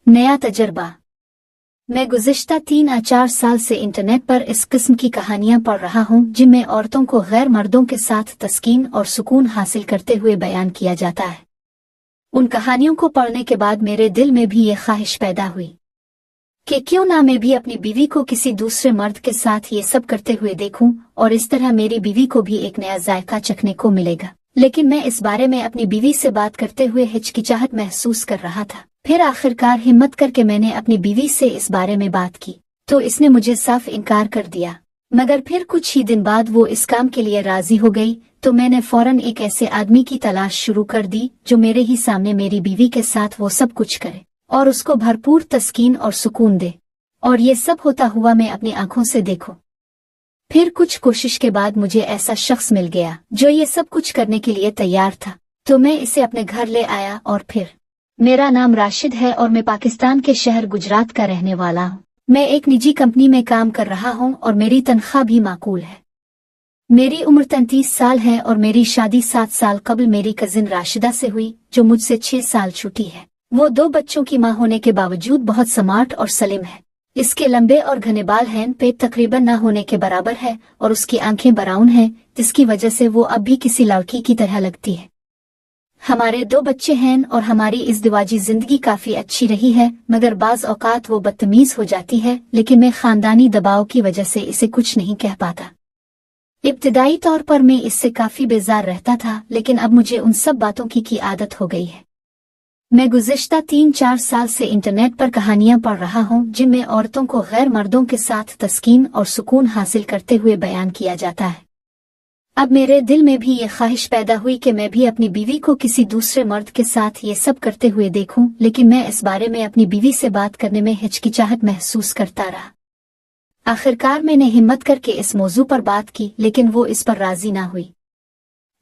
नया तजर्बा। मैं गुज़िश्ता 3 या 4 साल से इंटरनेट पर इस किस्म की कहानियां पढ़ रहा हूं जिनमें औरतों को गैर मर्दों के साथ तस्कीन और सुकून हासिल करते हुए बयान किया जाता है। उन कहानियों को पढ़ने के बाद मेरे दिल में भी ये ख्वाहिश पैदा हुई कि क्यों ना मैं भी अपनी बीवी को किसी दूसरे मर्द के साथ ये सब करते हुए देखूं और इस तरह मेरी बीवी को भी एक नया जायका चखने को मिलेगा। लेकिन मैं इस बारे में अपनी बीवी से बात करते हुए हिचकिचाहट महसूस कर रहा था। फिर आखिरकार हिम्मत करके मैंने अपनी बीवी से इस बारे में बात की तो इसने मुझे साफ इनकार कर दिया। मगर फिर कुछ ही दिन बाद वो इस काम के लिए राजी हो गई तो मैंने फौरन एक ऐसे आदमी की तलाश शुरू कर दी जो मेरे ही सामने मेरी बीवी के साथ वो सब कुछ करे और उसको भरपूर तस्कीन और सुकून दे, और ये सब होता हुआ मैं अपनी आंखों से देखूं। फिर कुछ कोशिश के बाद मुझे ऐसा शख्स मिल गया जो ये सब कुछ करने के लिए तैयार था, तो मैं इसे अपने घर ले आया। और फिर मेरा नाम राशिद है और मैं पाकिस्तान के शहर गुजरात का रहने वाला हूँ। मैं एक निजी कंपनी में काम कर रहा हूँ और मेरी तनख्वाह भी माकूल है। मेरी उम्र 33 साल है और मेरी शादी 7 साल कबल मेरी कजिन राशिदा से हुई जो मुझसे 6 साल छोटी है। वो 2 बच्चों की माँ होने के बावजूद बहुत स्मार्ट और सलीम है। इसके लंबे और घने बाल हैं, पेट तकरीबन न होने के बराबर है और उसकी आंखें ब्राउन हैं, जिसकी वजह से वो अब भी किसी लड़की की तरह लगती है। हमारे 2 बच्चे हैं और हमारी इज़्दिवाजी जिंदगी काफी अच्छी रही है, मगर बाज औकात वो बदतमीज हो जाती है, लेकिन मैं खानदानी दबाव की वजह से इसे कुछ नहीं कह पाता। इब्तिदाई तौर पर मैं इससे काफी बेजार रहता था, लेकिन अब मुझे उन सब बातों की आदत हो गई है। मैं गुज़िश्ता 3-4 साल से इंटरनेट पर कहानियां पढ़ रहा हूं जिनमें औरतों को गैर मर्दों के साथ तस्कीन और सुकून हासिल करते हुए बयान किया जाता है। अब मेरे दिल में भी ये ख्वाहिश पैदा हुई कि मैं भी अपनी बीवी को किसी दूसरे मर्द के साथ ये सब करते हुए देखूं, लेकिन मैं इस बारे में अपनी बीवी से बात करने में हिचकिचाहट महसूस करता रहा। आखिरकार मैंने हिम्मत करके इस मौजू पर बात की, लेकिन वो इस पर राजी ना हुई।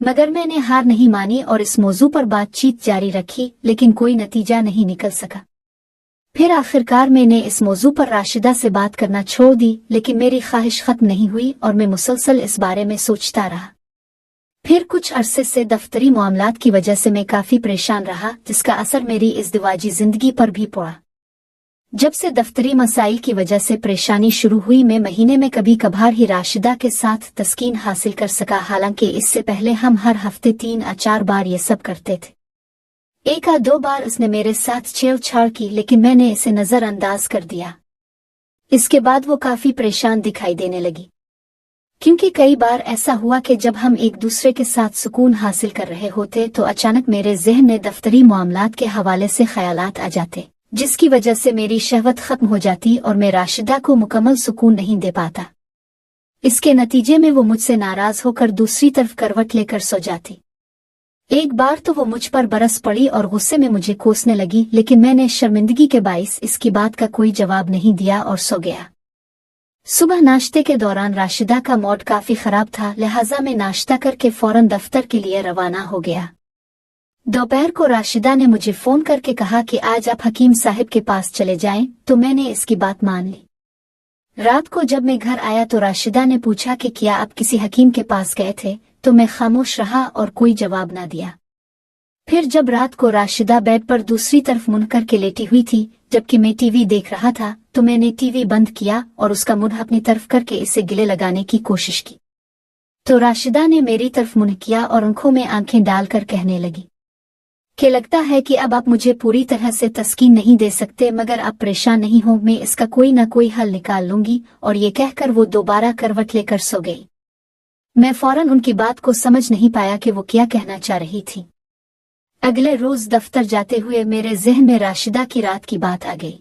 मगर मैंने हार नहीं मानी और इस मौजू पर बातचीत जारी रखी, लेकिन कोई नतीजा नहीं निकल सका। फिर आखिरकार मैंने इस मौजू पर राशिदा से बात करना छोड़ दी, लेकिन मेरी ख्वाहिश खत्म नहीं हुई और मैं मुसलसल इस बारे में सोचता रहा। फिर कुछ अरसे से दफ्तरी मामलात की वजह से मैं काफी परेशान रहा, जिसका असर मेरी इज़्दिवाजी जिंदगी पर भी पड़ा। जब से दफ्तरी मसाइल की वजह से परेशानी शुरू हुई, मैं महीने में कभी कभार ही राशिदा के साथ तस्कीन हासिल कर सका, हालांकि इससे पहले हम हर हफ्ते 3 या 4 बार ये सब करते थे। 1 या 2 बार उसने मेरे साथ छेड़छाड़ की, लेकिन मैंने इसे नजरअंदाज कर दिया। इसके बाद वो काफी परेशान दिखाई देने लगी, क्योंकि कई बार ऐसा हुआ कि जब हम एक दूसरे के साथ सुकून हासिल कर रहे होते तो अचानक मेरे ज़हन में दफ्तरी मामलात के हवाले से ख्यालात आ जाते, जिसकी वजह से मेरी शहवत खत्म हो जाती और मैं राशिदा को मुकम्मल सुकून नहीं दे पाता। इसके नतीजे में वो मुझसे नाराज होकर दूसरी तरफ करवट लेकर सो जाती। एक बार तो वो मुझ पर बरस पड़ी और गुस्से में मुझे कोसने लगी, लेकिन मैंने शर्मिंदगी के बाइस इसकी बात का कोई जवाब नहीं दिया और सो गया। सुबह नाश्ते के दौरान राशिदा का मूड काफी खराब था, लिहाजा मैं नाश्ता करके फौरन दफ्तर के लिए रवाना हो गया। दोपहर को राशिदा ने मुझे फोन करके कहा कि आज आप हकीम साहब के पास चले जाएं, तो मैंने इसकी बात मान ली। रात को जब मैं घर आया तो राशिदा ने पूछा कि क्या आप किसी हकीम के पास गए थे, तो मैं खामोश रहा और कोई जवाब ना दिया। फिर जब रात को राशिदा बेड पर दूसरी तरफ मुड़ करके लेटी हुई थी जबकि मैं टीवी देख रहा था, तो मैंने टीवी बंद किया और उसका मुंह अपनी तरफ करके इसे गिले लगाने की कोशिश की। तो राशिदा ने मेरी तरफ मुंह किया और आंखों में आंखें डालकर कहने लगी कि लगता है कि अब आप मुझे पूरी तरह से तस्कीन नहीं दे सकते, मगर आप परेशान नहीं हो, मैं इसका कोई ना कोई हल निकाल लूंगी। और ये कहकर वो दोबारा करवट लेकर सो गई। मैं फौरन उनकी बात को समझ नहीं पाया कि वो क्या कहना चाह रही थी। अगले रोज दफ्तर जाते हुए मेरे ज़हन में राशिदा की रात की बात आ गई।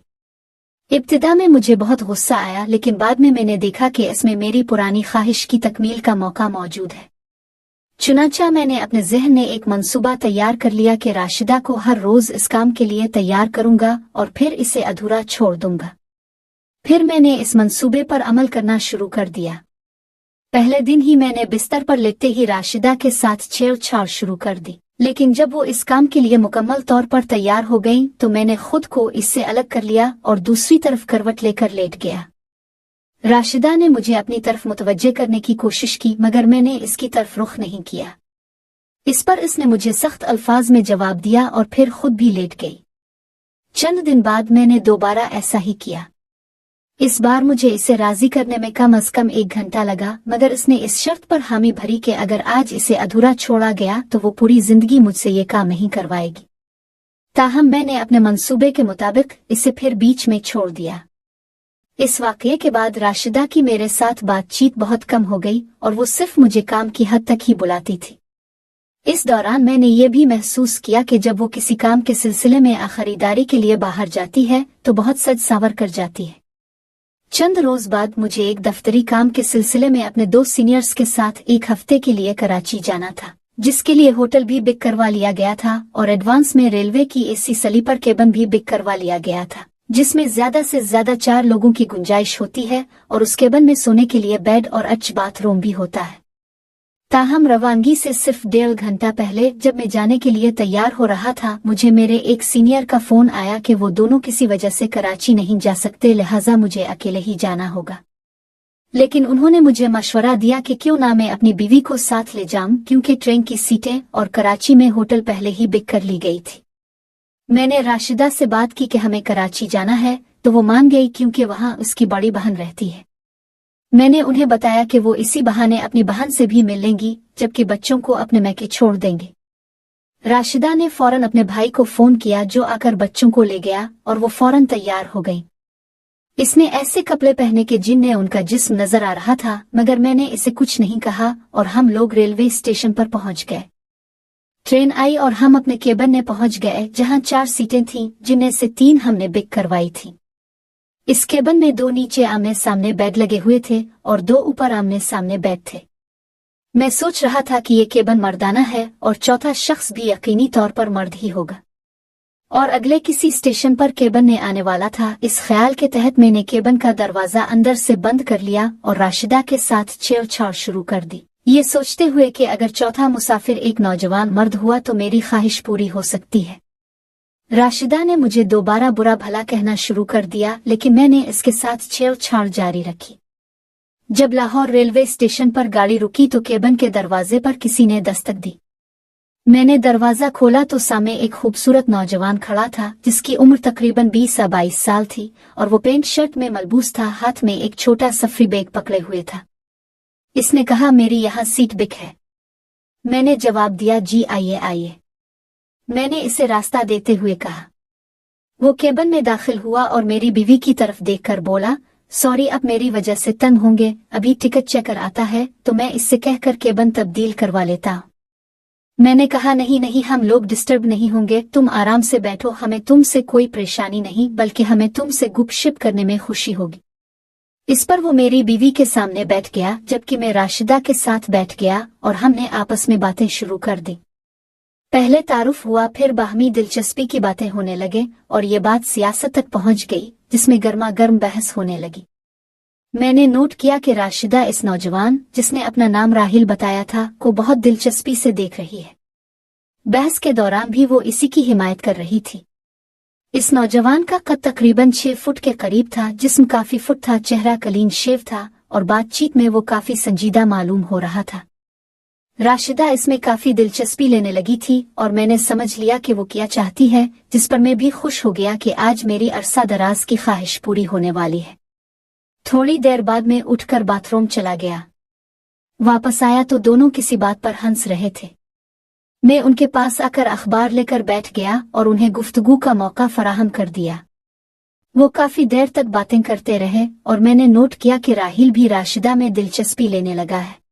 इब्तिदा में मुझे बहुत गुस्सा आया, लेकिन बाद में मैंने देखा कि इसमें मेरी पुरानी ख्वाहिश की तकमील का मौका मौजूद है। चुनांचे मैंने अपने ज़हन में एक मंसूबा तैयार कर लिया कि राशिदा को हर रोज इस काम के लिए तैयार करूंगा और फिर इसे अधूरा छोड़ दूंगा। फिर मैंने इस मंसूबे पर अमल करना शुरू कर दिया। पहले दिन ही मैंने बिस्तर पर लेटते ही राशिदा के साथ छेड़छाड़ शुरू कर दी, लेकिन जब वो इस काम के लिए मुकम्मल तौर पर तैयार हो गई तो मैंने खुद को इससे अलग कर लिया और दूसरी तरफ करवट लेकर लेट गया। राशिदा ने मुझे अपनी तरफ मुतवज्जे करने की कोशिश की, मगर मैंने इसकी तरफ रुख नहीं किया। इस पर इसने मुझे सख्त अल्फाज में जवाब दिया और फिर खुद भी लेट गई। चंद दिन बाद मैंने दोबारा ऐसा ही किया। इस बार मुझे इसे राजी करने में कम से कम 1 घंटा लगा, मगर इसने इस शर्त पर हामी भरी कि अगर आज इसे अधूरा छोड़ा गया तो वो पूरी जिंदगी मुझसे ये काम नहीं करवाएगी। ताहम मैंने अपने मंसूबे के मुताबिक इसे फिर बीच में छोड़ दिया। इस वाकये के बाद राशिदा की मेरे साथ बातचीत बहुत कम हो गई और वो सिर्फ मुझे काम की हद तक ही बुलाती थी। इस दौरान मैंने ये भी महसूस किया कि जब वो किसी काम के सिलसिले में खरीदारी के लिए बाहर जाती है तो बहुत सज सावर कर जाती है। चंद रोज बाद मुझे एक दफ्तरी काम के सिलसिले में अपने 2 सीनियर्स के साथ 1 हफ्ते के लिए कराची जाना था, जिसके लिए होटल भी बुक करवा लिया गया था और एडवांस में रेलवे की एसी स्लीपर केबिन भी बुक करवा लिया गया था, जिसमें ज्यादा से ज्यादा 4 लोगों की गुंजाइश होती है और उस केबिन में सोने के लिए बेड और अटैच बाथरूम भी होता है। ताहम रवानगी से सिर्फ 1.5 घंटा पहले जब मैं जाने के लिए तैयार हो रहा था, मुझे मेरे एक सीनियर का फोन आया कि वो दोनों किसी वजह से कराची नहीं जा सकते, लिहाजा मुझे अकेले ही जाना होगा। लेकिन उन्होंने मुझे मशवरा दिया कि क्यों ना मैं अपनी बीवी को साथ ले जाऊं, क्योंकि ट्रेन की सीटें और कराची में होटल पहले ही बुक कर ली गई थी। मैंने राशिदा से बात की कि हमें कराची जाना है, तो वो मान गई क्योंकि वहां उसकी बड़ी बहन रहती है। मैंने उन्हें बताया कि वो इसी बहाने अपनी बहन से भी मिल लेंगी, जबकि बच्चों को अपने मैके छोड़ देंगे। राशिदा ने फौरन अपने भाई को फोन किया, जो आकर बच्चों को ले गया और वो फौरन तैयार हो गई। इसने ऐसे कपड़े पहने के जिनमें उनका जिस्म नजर आ रहा था, मगर मैंने इसे कुछ नहीं कहा और हम लोग रेलवे स्टेशन पर पहुंच गए। ट्रेन आई और हम अपने केबिन में पहुंच गए, जहां 4 सीटें थीं, जिनमें से 3 हमने बुक करवाई थी। इस केबिन में 2 नीचे आमने सामने बेड लगे हुए थे और 2 ऊपर आमने सामने बेड थे। मैं सोच रहा था कि ये केबिन मर्दाना है और चौथा शख्स भी यकीनी तौर पर मर्द ही होगा और अगले किसी स्टेशन पर केबिन में आने वाला था। इस ख्याल के तहत मैंने केबिन का दरवाजा अंदर से बंद कर लिया और राशिदा के साथ छेड़छाड़ शुरू कर दी, ये सोचते हुए कि अगर चौथा मुसाफिर एक नौजवान मर्द हुआ तो मेरी ख्वाहिश पूरी हो सकती है। राशिदा ने मुझे दोबारा बुरा भला कहना शुरू कर दिया, लेकिन मैंने इसके साथ छेड़छाड़ जारी रखी। जब लाहौर रेलवे स्टेशन पर गाड़ी रुकी तो केबिन के दरवाजे पर किसी ने दस्तक दी। मैंने दरवाजा खोला तो सामने एक खूबसूरत नौजवान खड़ा था, जिसकी उम्र तकरीबन 20 या 22 साल थी और वो पेंट शर्ट में मलबूस था, हाथ में एक छोटा सफरी बैग पकड़े हुए था। इसने कहा, मेरी यहाँ सीट बुक है। मैंने जवाब दिया, जी आइए आइए। मैंने इसे रास्ता देते हुए कहा। वो केबिन में दाखिल हुआ और मेरी बीवी की तरफ देखकर बोला, सॉरी, अब मेरी वजह से तंग होंगे, अभी टिकट चेकर आता है तो मैं इससे कहकर केबिन तब्दील करवा लेता हूँ। मैंने कहा, नहीं नहीं, हम लोग डिस्टर्ब नहीं होंगे, तुम आराम से बैठो, हमें तुमसे कोई परेशानी नहीं, बल्कि हमें तुमसे गुपशप करने में खुशी होगी। इस पर वो मेरी बीवी के सामने बैठ गया, जबकि मैं राशिदा के साथ बैठ गया और हमने आपस में बातें शुरू कर दी। पहले तारुफ हुआ, फिर बाहमी दिलचस्पी की बातें होने लगे और ये बात सियासत तक पहुंच गई, जिसमें गर्मा गर्म बहस होने लगी। मैंने नोट किया कि राशिदा इस नौजवान, जिसने अपना नाम राहिल बताया था, को बहुत दिलचस्पी से देख रही है। बहस के दौरान भी वो इसी की हिमायत कर रही थी। इस नौजवान का कद तकरीबन 6 फुट के करीब था, जिस्म काफी फुट था, चेहरा क्लीन शेव था और बातचीत में वो काफी संजीदा मालूम हो रहा था। राशिदा इसमें काफी दिलचस्पी लेने लगी थी और मैंने समझ लिया कि वो क्या चाहती है, जिस पर मैं भी खुश हो गया कि आज मेरी अरसा दराज की ख्वाहिश पूरी होने वाली है। थोड़ी देर बाद मैं उठकर बाथरूम चला गया। वापस आया तो दोनों किसी बात पर हंस रहे थे। मैं उनके पास आकर अखबार लेकर बैठ गया और उन्हें गुफ्तगू का मौका फराहम कर दिया। वो काफी देर तक बातें करते रहे और मैंने नोट किया कि राहिल भी राशिदा में दिलचस्पी लेने लगा है।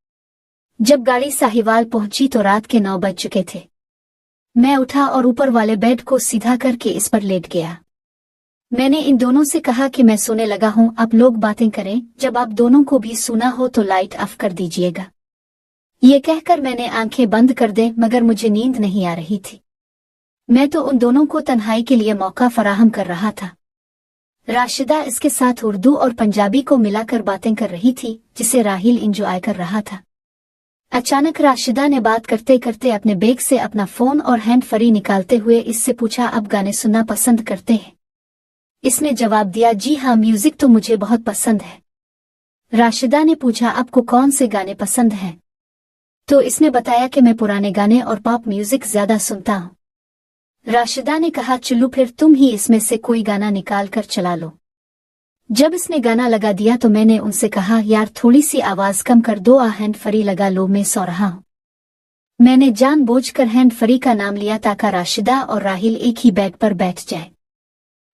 जब गाड़ी साहिवाल पहुंची तो रात के 9 बज चुके थे। मैं उठा और ऊपर वाले बेड को सीधा करके इस पर लेट गया। मैंने इन दोनों से कहा कि मैं सोने लगा हूं, आप लोग बातें करें, जब आप दोनों को भी सुना हो तो लाइट ऑफ कर दीजिएगा। ये कहकर मैंने आंखें बंद कर दे, मगर मुझे नींद नहीं आ रही थी। मैं तो उन दोनों को तन्हाई के लिए मौका फराहम कर रहा था। राशिदा इसके साथ उर्दू और पंजाबी को मिलाकर बातें कर रही थी, जिसे राहिल इंजॉय कर रहा था। अचानक राशिदा ने बात करते करते अपने बैग से अपना फोन और हैंड फ्री निकालते हुए इससे पूछा, आप गाने सुनना पसंद करते हैं? इसने जवाब दिया, जी हाँ, म्यूजिक तो मुझे बहुत पसंद है। राशिदा ने पूछा, आपको कौन से गाने पसंद हैं? तो इसने बताया कि मैं पुराने गाने और पॉप म्यूजिक ज्यादा सुनता हूँ। राशिदा ने कहा चलो फिर तुम ही इसमें से कोई गाना निकाल कर चला लो। जब इसने गाना लगा दिया तो मैंने उनसे कहा यार थोड़ी सी आवाज कम कर दो, हैंड फ्री लगा लो, मैं सो रहा हूँ। मैंने जानबूझकर हैंड फ्री का नाम लिया ताकि राशिदा और राहिल एक ही बेड पर बैठ जाए।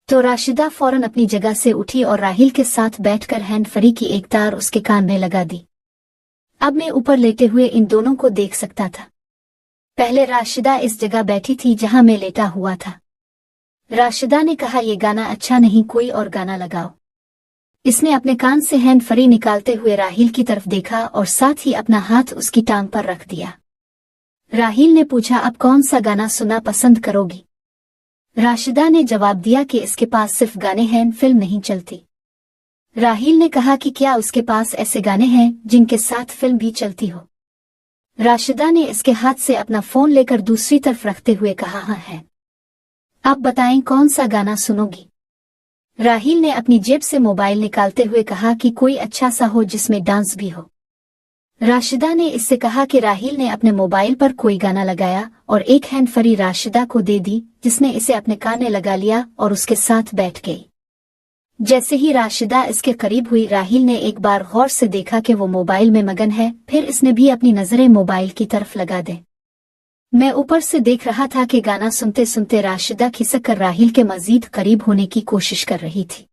तो राशिदा फौरन अपनी जगह से उठी और राहिल के साथ बैठकर हैंड फ्री की एक तार उसके कान में लगा दी। अब मैं ऊपर लेटे हुए इन दोनों को देख सकता था। पहले राशिदा इस जगह बैठी थी जहां मैं लेटा हुआ था। राशिदा ने कहा ये गाना अच्छा नहीं, कोई और गाना लगाओ। इसने अपने कान से हैंड फ्री निकालते हुए राहिल की तरफ देखा और साथ ही अपना हाथ उसकी टांग पर रख दिया। राहिल ने पूछा अब कौन सा गाना सुनना पसंद करोगी? राशिदा ने जवाब दिया कि इसके पास सिर्फ गाने हैं, फिल्म नहीं चलती। राहिल ने कहा कि क्या उसके पास ऐसे गाने हैं जिनके साथ फिल्म भी चलती हो? राशिदा ने इसके हाथ से अपना फोन लेकर दूसरी तरफ रखते हुए कहा हाँ है। आप बताएं कौन सा गाना सुनोगी? राहिल ने अपनी जेब से मोबाइल निकालते हुए कहा कि कोई अच्छा सा हो जिसमें डांस भी हो। राशिदा ने इससे कहा कि राहिल ने अपने मोबाइल पर कोई गाना लगाया और एक हैंड फ्री राशिदा को दे दी, जिसने इसे अपने कान में लगा लिया और उसके साथ बैठ गई। जैसे ही राशिदा इसके करीब हुई, राहिल ने एक बार गौर से देखा कि वो मोबाइल में मगन है, फिर इसने भी अपनी नजरें मोबाइल की तरफ लगा दे। मैं ऊपर से देख रहा था कि गाना सुनते सुनते राशिदा खिसक कर राहिल के मजीद करीब होने की कोशिश कर रही थी।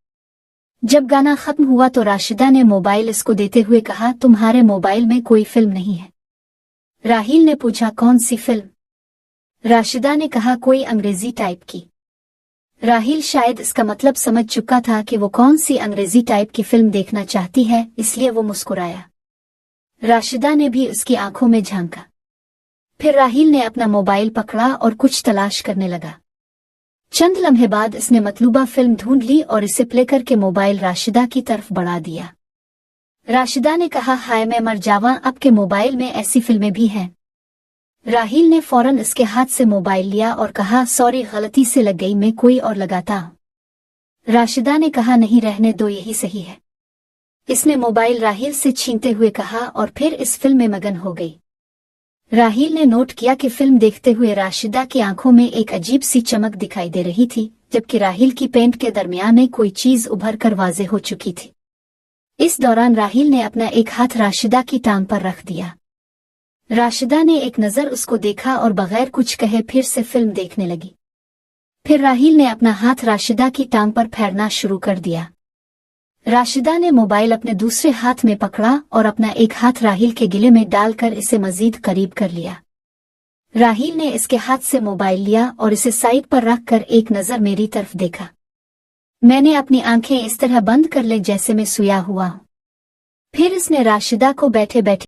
जब गाना खत्म हुआ तो राशिदा ने मोबाइल इसको देते हुए कहा तुम्हारे मोबाइल में कोई फिल्म नहीं है? राहिल ने पूछा कौन सी फिल्म? राशिदा ने कहा कोई अंग्रेजी टाइप की। राहिल शायद इसका मतलब समझ चुका था कि वो कौन सी अंग्रेजी टाइप की फिल्म देखना चाहती है, इसलिए वो मुस्कुराया। राशिदा ने भी उसकी आंखों में झांका। फिर राहिल ने अपना मोबाइल पकड़ा और कुछ तलाश करने लगा। चंद लम्हे बाद इसने मतलूबा फिल्म ढूंढ ली और इसे प्ले करके मोबाइल राशिदा की तरफ बढ़ा दिया। राशिदा ने कहा हाय मैं मर जावा, आपके मोबाइल में ऐसी फिल्में भी हैं? राहिल ने फौरन इसके हाथ से मोबाइल लिया और कहा सॉरी गलती से लग गई, मैं कोई और लगाता हूं। राशिदा ने कहा नहीं रहने दो, यही सही है। इसने मोबाइल राहिल से छीनते हुए कहा और फिर इस फिल्म में मगन हो गई। राहिल ने नोट किया कि फिल्म देखते हुए राशिदा की आंखों में एक अजीब सी चमक दिखाई दे रही थी, जबकि राहिल की पेंट के दरमियान में कोई चीज उभर कर वाज़ेह हो चुकी थी। इस दौरान राहिल ने अपना एक हाथ राशिदा की टांग पर रख दिया। राशिदा ने एक नजर उसको देखा और बगैर कुछ कहे फिर से फिल्म देखने लगी। फिर राहिल ने अपना हाथ राशिदा की टांग पर फेरना शुरू कर दिया। राशिदा ने मोबाइल अपने दूसरे हाथ में पकड़ा और अपना एक हाथ राहिल के गिले में डालकर इसे मजीद करीब कर लिया। राहिल ने इसके हाथ से मोबाइल लिया और इसे साइड पर रखकर एक नजर मेरी तरफ देखा। मैंने अपनी आंखें इस तरह बंद कर ली जैसे मैं सोया हुआ हूं। फिर इसने राशिदा को बैठे बैठे